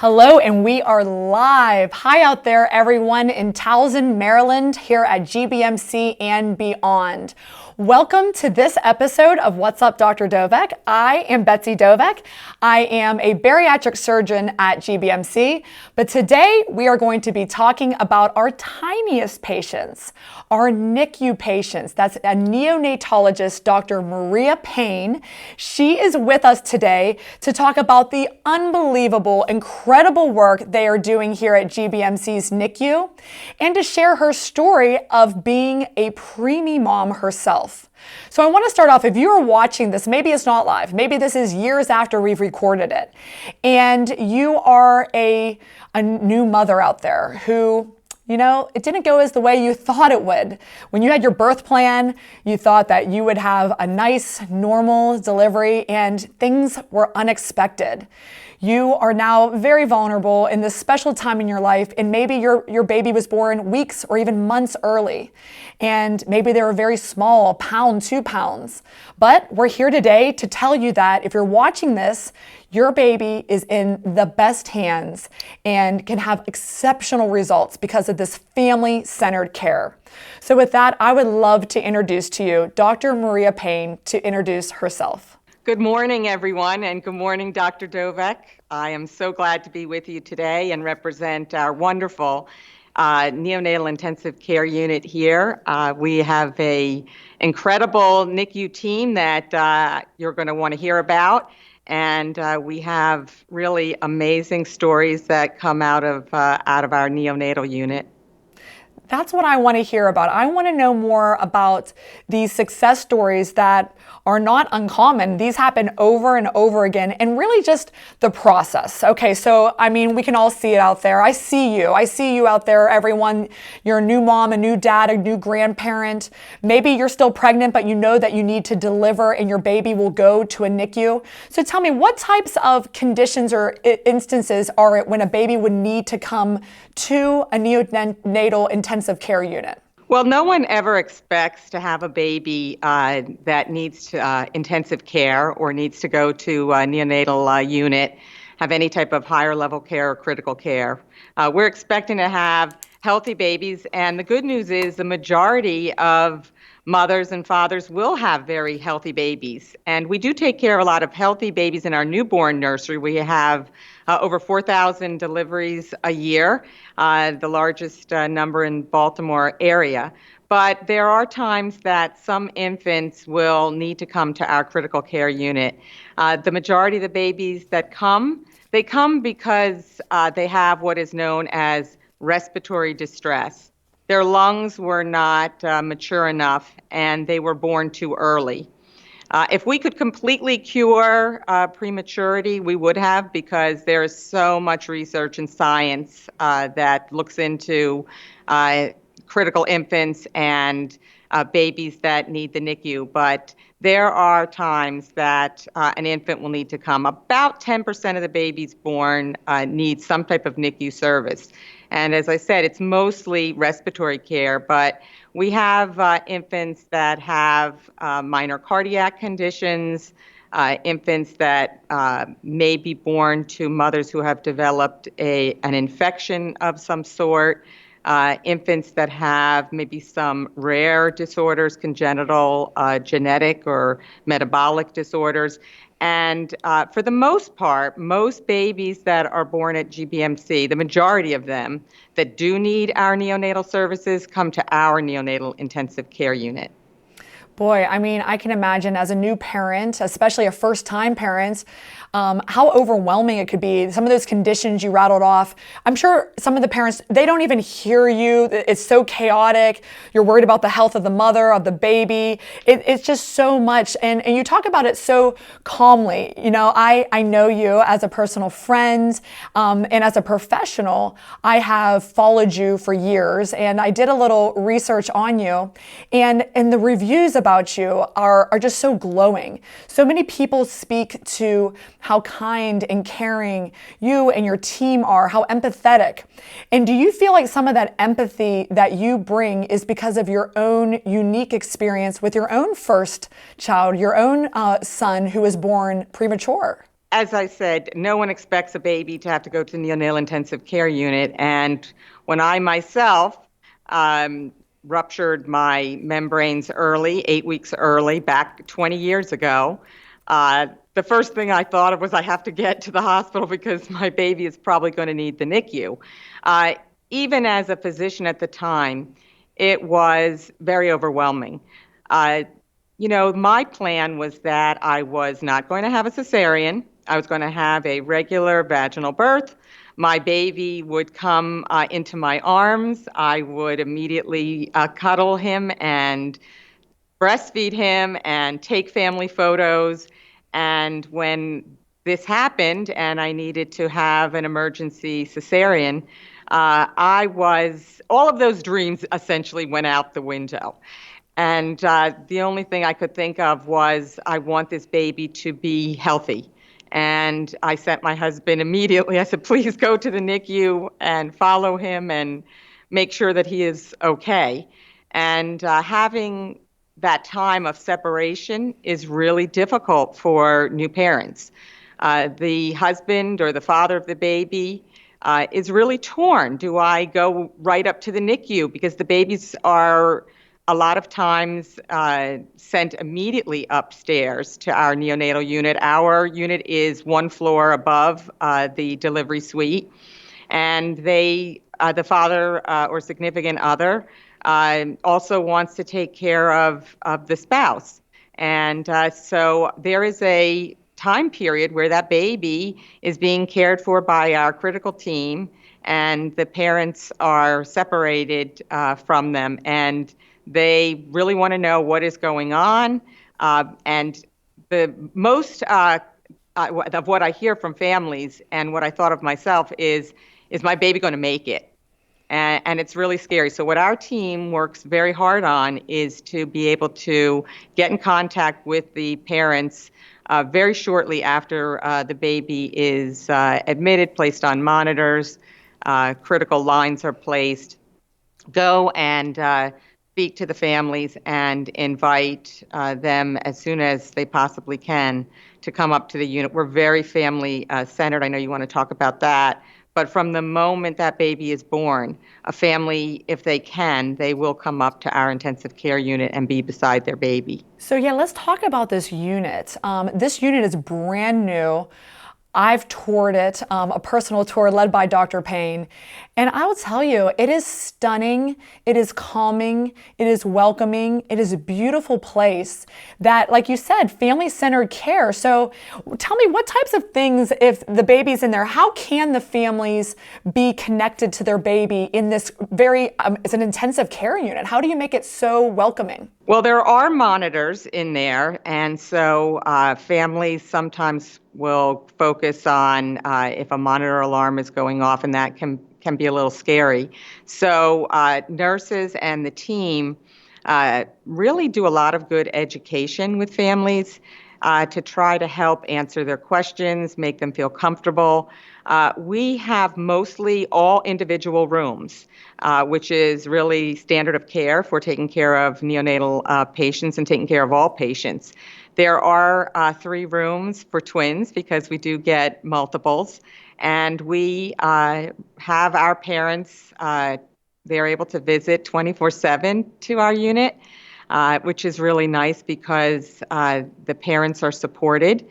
Hello, and we are live. Hi out there, everyone in Towson, Maryland, here at GBMC and beyond. Welcome to this episode of What's Up, Dr. Dovec. I am Betsy Dovec. I am a bariatric surgeon at GBMC, but today we are going to be talking about our tiniest patients, our NICU patients. That's a neonatologist, Dr. Maria Payne. She is with us today to talk about the unbelievable, incredible work they are doing here at GBMC's NICU and to share her story of being a preemie mom herself. So I want to start off, if you are watching this, maybe it's not live, maybe this is years after we've recorded it, and you are a new mother out there who, you know, it didn't go as the way you thought it would. When you had your birth plan, you thought that you would have a nice, normal delivery, and things were unexpected. You are now very vulnerable in this special time in your life, and maybe your baby was born weeks or even months early, and maybe they were very small, 1 pound, 2 pounds. But we're here today to tell you that if you're watching this, your baby is in the best hands and can have exceptional results because of this family-centered care. So with that, I would love to introduce to you Dr. Maria Payne to introduce herself. Good morning, everyone, and good morning, Dr. Dovec. I am so glad to be with you today and represent our wonderful Neonatal Intensive Care Unit here. We have an incredible NICU team that you're going to want to hear about, and we have really amazing stories that come out of our neonatal unit. That's what I want to hear about. I want to know more about these success stories that are not uncommon. These happen over and over again, and really just the process. Okay, so I mean, we can all see it out there. I see you. I see you out there, everyone. You're a new mom, a new dad, a new grandparent. Maybe you're still pregnant, but you know that you need to deliver and your baby will go to a NICU. So tell me, what types of conditions or instances are it when a baby would need to come to a neonatal intensive care unit? Well, no one ever expects to have a baby that needs intensive care or needs to go to a neonatal unit, have any type of higher level care or critical care. We're expecting to have healthy babies, and the good news is the majority of mothers and fathers will have very healthy babies. And we do take care of a lot of healthy babies in our newborn nursery. We have over 4,000 deliveries a year, the largest number in Baltimore area. But there are times that some infants will need to come to our critical care unit. The majority of the babies that come, they come because they have what is known as respiratory distress. Their lungs were not mature enough, and they were born too early. If we could completely cure prematurity, we would have, because there is so much research and science that looks into critical infants and babies that need the NICU. But there are times that an infant will need to come. About 10% of the babies born need some type of NICU service. And as I said, it's mostly respiratory care, but we have infants that have minor cardiac conditions, infants that may be born to mothers who have developed an infection of some sort, infants that have maybe some rare disorders, congenital, genetic, or metabolic disorders. And for the most part, most babies that are born at GBMC, the majority of them that do need our neonatal services, come to our neonatal intensive care unit. Boy, I mean, I can imagine as a new parent, especially a first-time parent, how overwhelming it could be. Some of those conditions you rattled off, I'm sure some of the parents, they don't even hear you. It's so chaotic. You're worried about the health of the mother, of the baby. It's just so much. And you talk about it so calmly. You know, I know you as a personal friend, and as a professional. I have followed you for years, and I did a little research on you, and the reviews about you are just so glowing. So many people speak to how kind and caring you and your team are, how empathetic. And do you feel like some of that empathy that you bring is because of your own unique experience with your own first child, your own son who was born premature? as I said, no one expects a baby to have to go to the Neonatal Intensive Care Unit. And when I myself um, ruptured my membranes early, 8 weeks early, back 20 years ago, the first thing I thought of was I have to get to the hospital because my baby is probably going to need the NICU. Uh, Even as a physician at the time, it was very overwhelming. Uh, my plan was that I was not going to have a cesarean. I was going to have a regular vaginal birth. My baby would come into my arms. I would immediately cuddle him and breastfeed him and take family photos. And when this happened and I needed to have an emergency cesarean, all of those dreams essentially went out the window. And the only thing I could think of was, I want this baby to be healthy. And I sent my husband immediately. I said, please go to the NICU and follow him and make sure that he is okay. And having that time of separation is really difficult for new parents. The husband or the father of the baby is really torn. Do I go right up to the NICU? Because the babies are a lot of times sent immediately upstairs to our neonatal unit. Our unit is one floor above the delivery suite, and the father or significant other also wants to take care of the spouse. And so there is a time period where that baby is being cared for by our critical team, and the parents are separated from them. And they really want to know what is going on. And the most of what I hear from families and what I thought of myself is my baby going to make it? And it's really scary. So what our team works very hard on is to be able to get in contact with the parents very shortly after the baby is admitted, placed on monitors, critical lines are placed, go and speak to the families and invite them as soon as they possibly can to come up to the unit. We're very family centered. I know you want to talk about that. But from the moment that baby is born, a family, if they can, they will come up to our intensive care unit and be beside their baby. So yeah, let's talk about this unit. This unit is brand new. I've toured it, a personal tour led by Dr. Payne. And I will tell you, it is stunning, it is calming, it is welcoming, it is a beautiful place that, like you said, family-centered care. So tell me, what types of things, if the baby's in there, how can the families be connected to their baby in this it's an intensive care unit? How do you make it so welcoming? Well, there are monitors in there, and so families sometimes will focus on if a monitor alarm is going off, and that can be a little scary. So nurses and the team really do a lot of good education with families to try to help answer their questions, make them feel comfortable. We have mostly all individual rooms, which is really standard of care for taking care of neonatal patients and taking care of all patients. There are 3 rooms for twins because we do get multiples. And we have our parents, they're able to visit 24/7 to our unit, which is really nice because the parents are supported.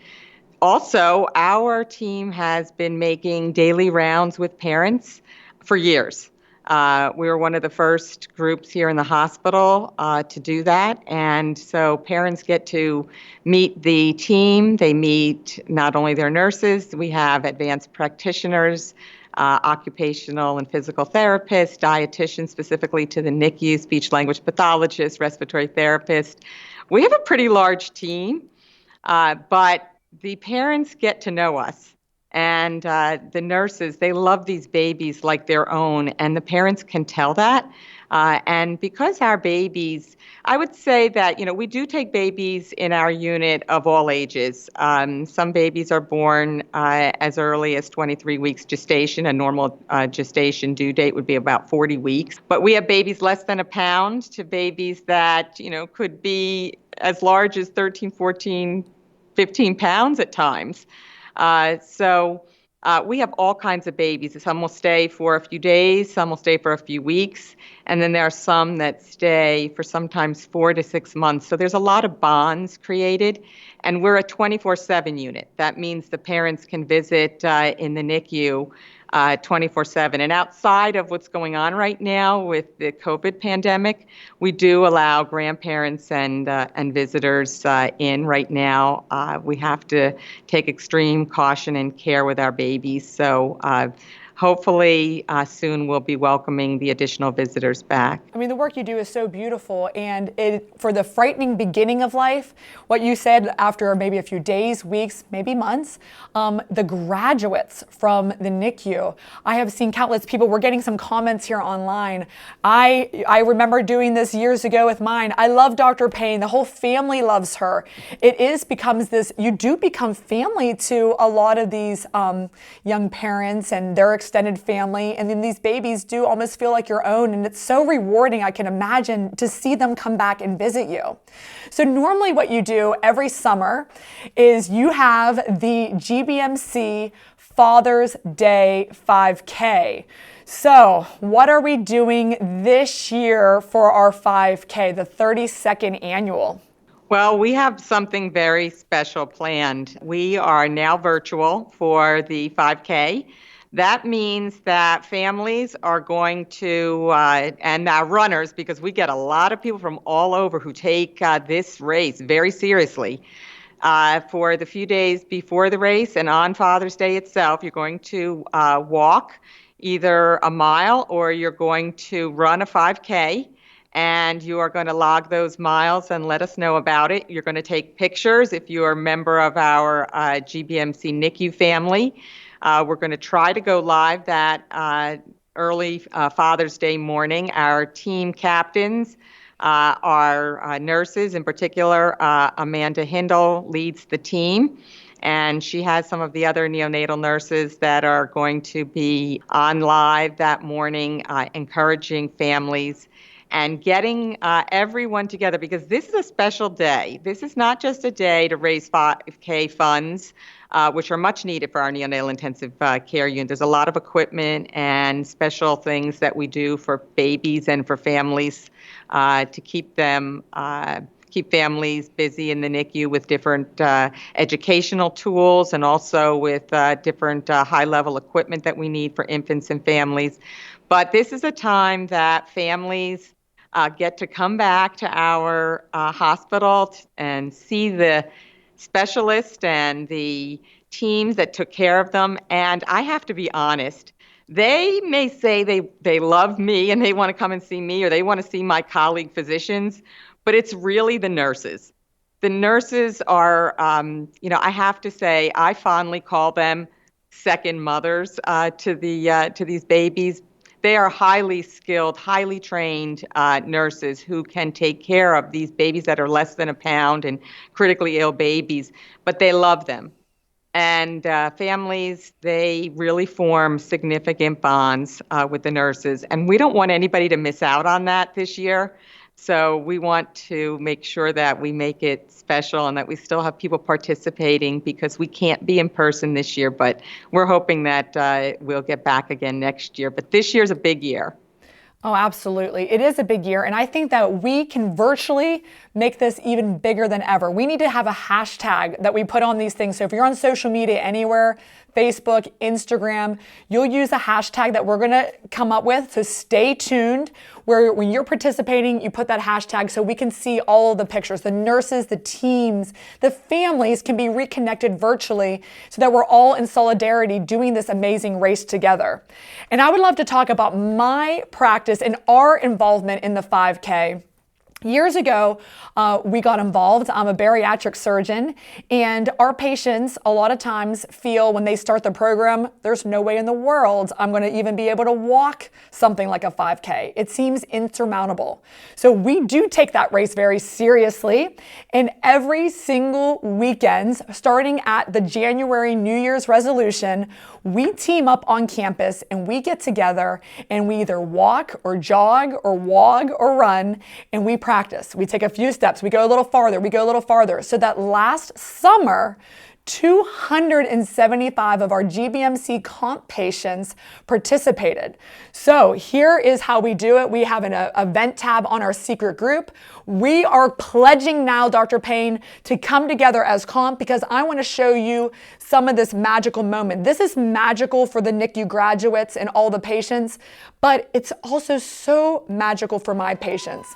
Also, our team has been making daily rounds with parents for years. We were one of the first groups here in the hospital to do that. And so parents get to meet the team. They meet not only their nurses, we have advanced practitioners, occupational and physical therapists, dietitians specifically to the NICU, speech language pathologist, respiratory therapist. We have a pretty large team, but the parents get to know us. And the nurses, they love these babies like their own, and the parents can tell that. And because our babies, I would say that, we do take babies in our unit of all ages. Some babies are born as early as 23 weeks gestation. A normal gestation due date would be about 40 weeks. But we have babies less than a pound to babies that, could be as large as 13, 14, 15 pounds at times. We have all kinds of babies. Some will stay for a few days, some will stay for a few weeks, and then there are some that stay for sometimes 4 to 6 months. So there's a lot of bonds created, and we're a 24/7 unit. That means the parents can visit in the NICU 24/7. And outside of what's going on right now with the COVID pandemic, we do allow grandparents and visitors in right now. We have to take extreme caution and care with our babies. So hopefully soon we'll be welcoming the additional visitors back. I mean, the work you do is so beautiful, and for the frightening beginning of life, what you said after maybe a few days, weeks, maybe months, the graduates from the NICU, I have seen countless people. We're getting some comments here online. I remember doing this years ago with mine. I love Dr. Payne. The whole family loves her. Becomes this, you do become family to a lot of these young parents and their extended family, and then these babies do almost feel like your own, and it's so rewarding, I can imagine, to see them come back and visit you. So normally what you do every summer is you have the GBMC Father's Day 5K. So what are we doing this year for our 5K, the 32nd annual? Well, we have something very special planned. We are now virtual for the 5K. That means that families are going to, and runners, because we get a lot of people from all over who take this race very seriously. For the few days before the race and on Father's Day itself, you're going to walk either a mile or you're going to run a 5K. And you are going to log those miles and let us know about it. You're going to take pictures if you're a member of our GBMC NICU family. We're going to try to go live that early Father's Day morning. Our team captains, our nurses in particular, Amanda Hindle leads the team. And she has some of the other neonatal nurses that are going to be on live that morning, encouraging families and getting everyone together, because this is a special day. This is not just a day to raise 5K funds, which are much needed for our Neonatal Intensive Care Unit. There's a lot of equipment and special things that we do for babies and for families to keep families busy in the NICU with different educational tools and also with different high-level equipment that we need for infants and families. But this is a time that families get to come back to our hospital and see the specialists and the teams that took care of them. And I have to be honest, they may say they love me and they want to come and see me, or they want to see my colleague physicians, but it's really the nurses. The nurses are, I have to say, I fondly call them second mothers to these babies. They are highly skilled, highly trained nurses who can take care of these babies that are less than a pound and critically ill babies, but they love them. And families, they really form significant bonds with the nurses. And we don't want anybody to miss out on that this year. So we want to make sure that we make it special and that we still have people participating, because we can't be in person this year, but we're hoping that we'll get back again next year. But this year's a big year. Oh, absolutely. It is a big year. And I think that we can virtually make this even bigger than ever. We need to have a hashtag that we put on these things. So if you're on social media anywhere, Facebook, Instagram, you'll use a hashtag that we're going to come up with. So stay tuned, where when you're participating, you put that hashtag so we can see all of the pictures. The nurses, the teams, the families can be reconnected virtually so that we're all in solidarity doing this amazing race together. And I would love to talk about my practice and our involvement in the 5K. Years ago, we got involved. I'm a bariatric surgeon, and our patients a lot of times feel when they start the program, there's no way in the world I'm going to even be able to walk something like a 5K. It seems insurmountable. So we do take that race very seriously, and every single weekend, starting at the January New Year's resolution, we team up on campus and we get together and we either walk or jog or wog or run, and we practice. We take a few steps, we go a little farther, we go a little farther. So that last summer, 275 of our GBMC comp patients participated. So here is how we do it. We have an event tab on our secret group. We are pledging now, Dr. Payne, to come together as comp because I want to show you some of this magical moment. This is magical for the NICU graduates and all the patients, but it's also so magical for my patients.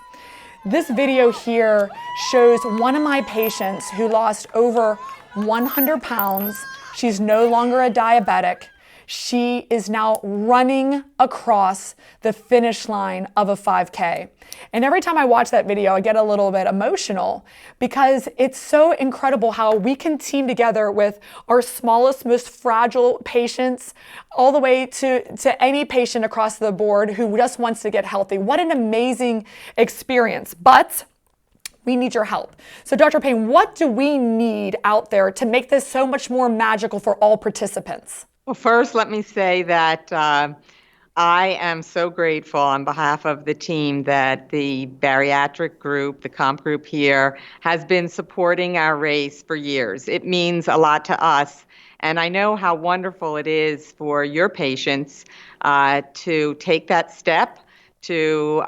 This video here shows one of my patients who lost over 100 pounds. She's no longer a diabetic. She is now running across the finish line of a 5K. And every time I watch that video, I get a little bit emotional because it's so incredible how we can team together with our smallest, most fragile patients all the way to any patient across the board who just wants to get healthy. What an amazing experience. But we need your help. So Dr. Payne, what do we need out there to make this so much more magical for all participants? Well, first, let me say that I am so grateful on behalf of the team that the bariatric group, the comp group here, has been supporting our race for years. It means a lot to us. And I know how wonderful it is for your patients to take that step to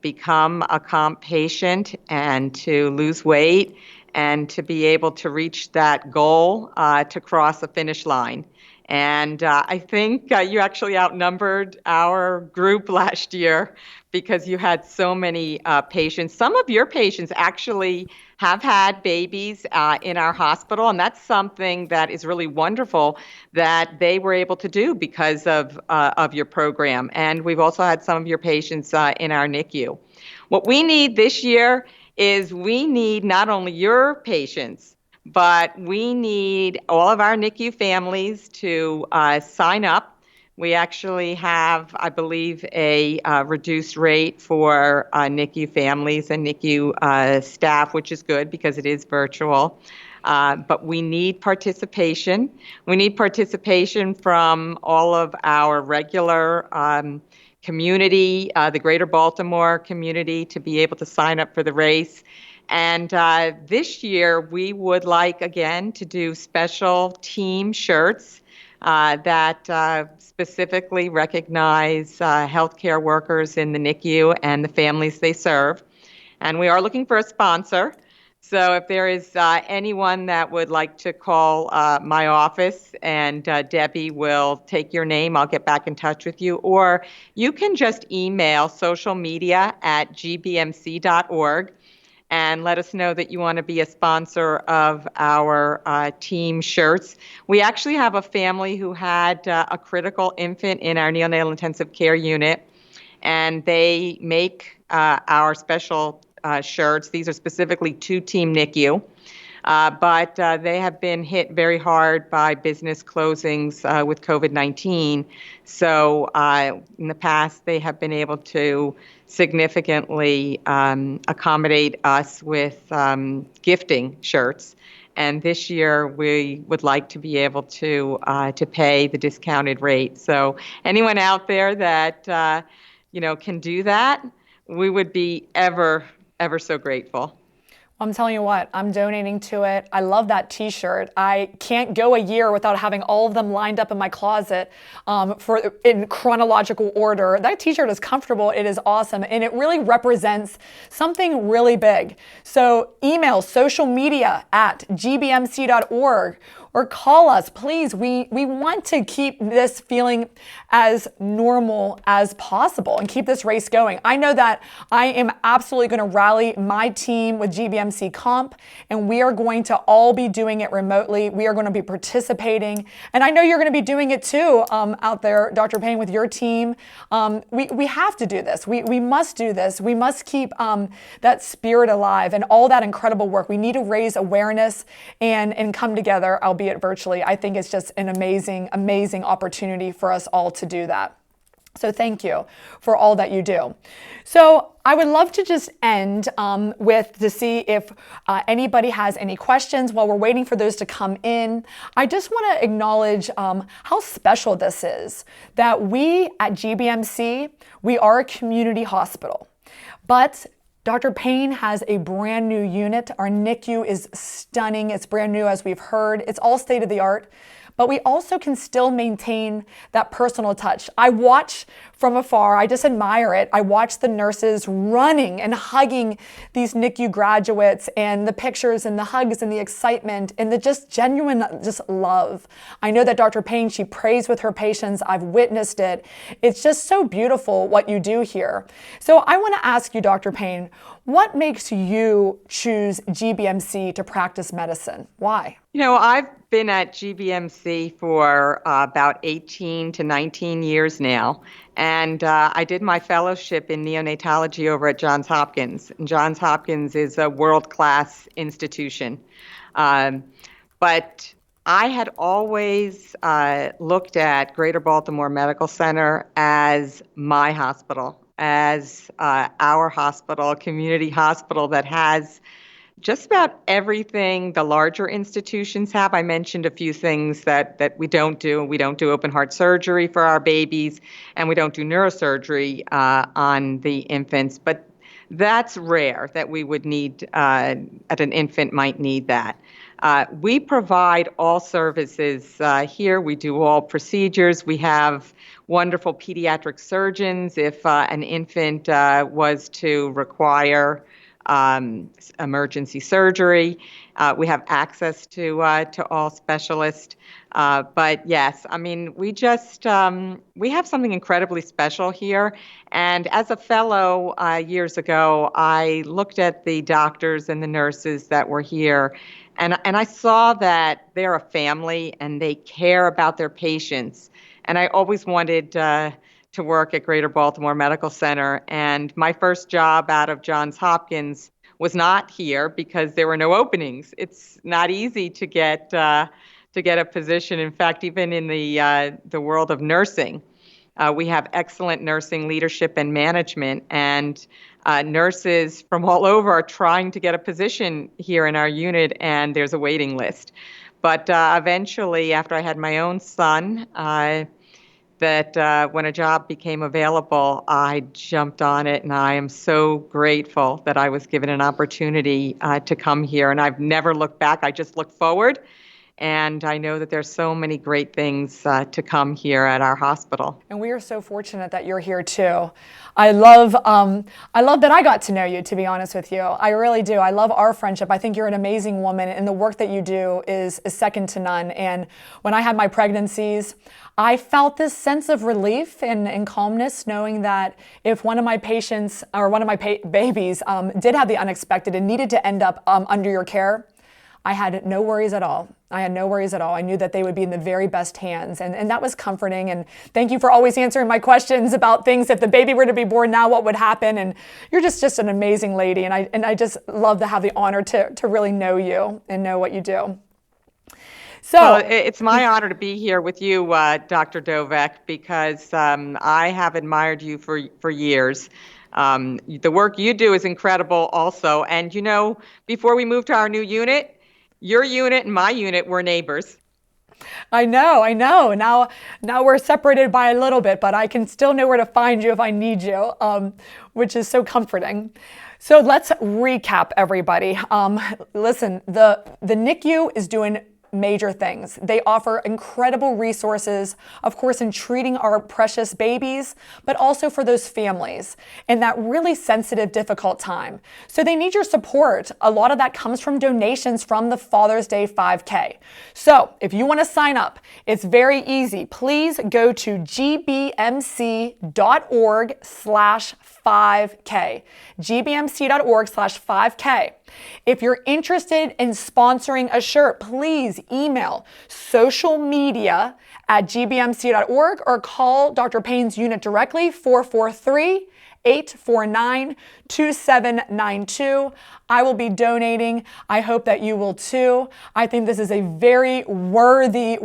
become a comp patient and to lose weight and to be able to reach that goal to cross a finish line. And I think you actually outnumbered our group last year because you had so many patients. Some of your patients actually have had babies in our hospital, and that's something that is really wonderful that they were able to do because of your program. And we've also had some of your patients in our NICU. What we need this year is we need not only your patients, but we need all of our NICU families to sign up. We actually have, I believe, a reduced rate for NICU families and NICU staff, which is good because it is virtual. But we need participation. We need participation from all of our regular community, the greater Baltimore community, to be able to sign up for the race. And this year, we would like, again, to do special team shirts that specifically recognize healthcare workers in the NICU and the families they serve. And we are looking for a sponsor. So if there is anyone that would like to call my office, and Debbie will take your name, I'll get back in touch with you. Or you can just email socialmedia@gbmc.org. and let us know that you want to be a sponsor of our team shirts. We actually have a family who had a critical infant in our Neonatal Intensive Care Unit, and they make our special shirts. These are specifically to Team NICU, but they have been hit very hard by business closings with COVID-19. So in the past, they have been able to significantly accommodate us with gifting shirts. And this year, we would like to be able to pay the discounted rate. So anyone out there that can do that, we would be ever so grateful. I'm telling you what, I'm donating to it. I love that t-shirt. I can't go a year without having all of them lined up in my closet in chronological order. That t-shirt is comfortable, it is awesome, and it really represents something really big. So email socialmedia@gbmc.org or call us, please. We want to keep this feeling as normal as possible and keep this race going. I know that I am absolutely going to rally my team with GBMC Comp, and we are going to all be doing it remotely. We are going to be participating, and I know you're going to be doing it too out there, Dr. Payne, with your team. We have to do this. We must do this. We must keep that spirit alive and all that incredible work. We need to raise awareness and come together, albeit virtually. I think it's just an amazing, amazing opportunity for us all to do that. So thank you for all that you do. So I would love to just end to see if anybody has any questions while we're waiting for those to come in. I just want to acknowledge how special this is, that we at GBMC, we are a community hospital. But Dr. Payne has a brand new unit. Our NICU is stunning. It's brand new, as we've heard. It's all state of the art. But we also can still maintain that personal touch. I watch from afar. I just admire it. I watch the nurses running and hugging these NICU graduates, and the pictures and the hugs and the excitement and the just genuine love. I know that Dr. Payne, she prays with her patients. I've witnessed it. It's just so beautiful what you do here. So I want to ask you, Dr. Payne, what makes you choose GBMC to practice medicine? Why? I've been at GBMC for about 18 to 19 years now, and I did my fellowship in neonatology over at Johns Hopkins. And Johns Hopkins is a world-class institution. But I had always looked at Greater Baltimore Medical Center as my hospital, as our hospital, community hospital that has just about everything the larger institutions have. I mentioned a few things that we don't do. We don't do open heart surgery for our babies, and we don't do neurosurgery on the infants. But that's rare that we would need, that an infant might need that. We provide all services here. We do all procedures. We have wonderful pediatric surgeons if an infant was to require emergency surgery. We have access to all specialists. But yes, I mean, we have something incredibly special here. And as a fellow years ago, I looked at the doctors and the nurses that were here, and I saw that they're a family and they care about their patients. And I always wanted to work at Greater Baltimore Medical Center. And my first job out of Johns Hopkins was not here because there were no openings. It's not easy to get a position. In fact, even in the world of nursing, we have excellent nursing leadership and management, and nurses from all over are trying to get a position here in our unit, and there's a waiting list. But eventually, after I had my own son, when a job became available, I jumped on it, and I am so grateful that I was given an opportunity to come here. And I've never looked back. I just look forward. And I know that there's so many great things to come here at our hospital. And we are so fortunate that you're here too. I love that I got to know you, to be honest with you. I really do. I love our friendship. I think you're an amazing woman, and the work that you do is second to none. And when I had my pregnancies, I felt this sense of relief and calmness, knowing that if one of my patients or one of my babies did have the unexpected and needed to end up under your care, I had no worries at all. I knew that they would be in the very best hands, and that was comforting. And thank you for always answering my questions about things. If the baby were to be born now, what would happen? And you're just an amazing lady, and I just love to have the honor to really know you and know what you do. So well, it's my honor to be here with you, Dr. Dovec, because I have admired you for years. The work you do is incredible also. And before we moved to our new unit, your unit and my unit were neighbors. I know. Now we're separated by a little bit, but I can still know where to find you if I need you, which is so comforting. So let's recap, everybody. Listen, the NICU is doing major things. They offer incredible resources, of course, in treating our precious babies, but also for those families in that really sensitive, difficult time. So they need your support. A lot of that comes from donations from the Father's Day 5K. So if you want to sign up, it's very easy. Please go to gbmc.org/5K. gbmc.org/5K. If you're interested in sponsoring a shirt, please email socialmedia@gbmc.org or call Dr. Payne's unit directly, 443-849-2792. I will be donating. I hope that you will too. I think this is a very worthy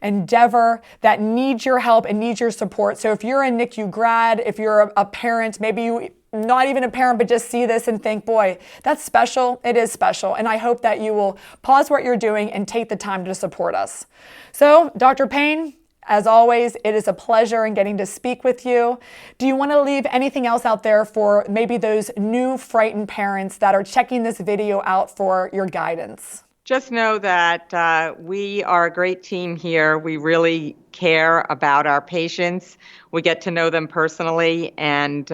endeavor that needs your help and needs your support. So if you're a NICU grad, if you're a parent, maybe you not even a parent, but just see this and think, boy, that's special. It is special. And I hope that you will pause what you're doing and take the time to support us. So, Dr. Payne, As always, it is a pleasure in getting to speak with you. Do you want to leave anything else out there for maybe those new frightened parents that are checking this video out for your guidance? Just know that we are a great team here. We really care about our patients. We get to know them personally, and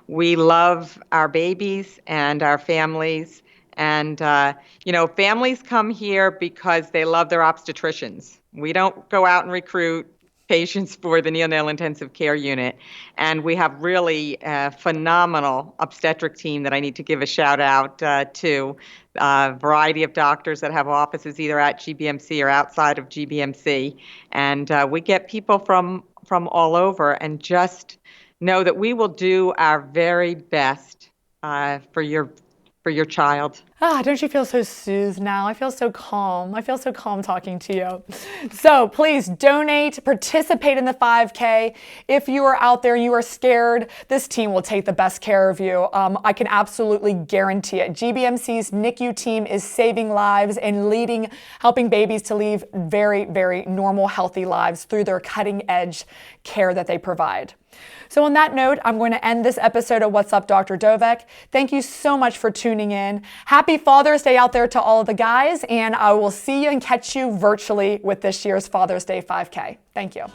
we love our babies and our families. And, families come here because they love their obstetricians. We don't go out and recruit patients for the Neonatal Intensive Care Unit. And we have really a phenomenal obstetric team that I need to give a shout out to. A variety of doctors that have offices either at GBMC or outside of GBMC. And we get people from all over, and just know that we will do our very best for your child. Don't you feel so soothed now? I feel so calm. I feel so calm talking to you. So please donate, participate in the 5K. If you are out there and you are scared, this team will take the best care of you. I can absolutely guarantee it. GBMC's NICU team is saving lives and helping babies to lead very, very normal, healthy lives through their cutting edge care that they provide. So on that note, I'm going to end this episode of What's Up, Dr. Dovec. Thank you so much for tuning in. Happy Father's Day out there to all of the guys, and I will see you and catch you virtually with this year's Father's Day 5K. Thank you.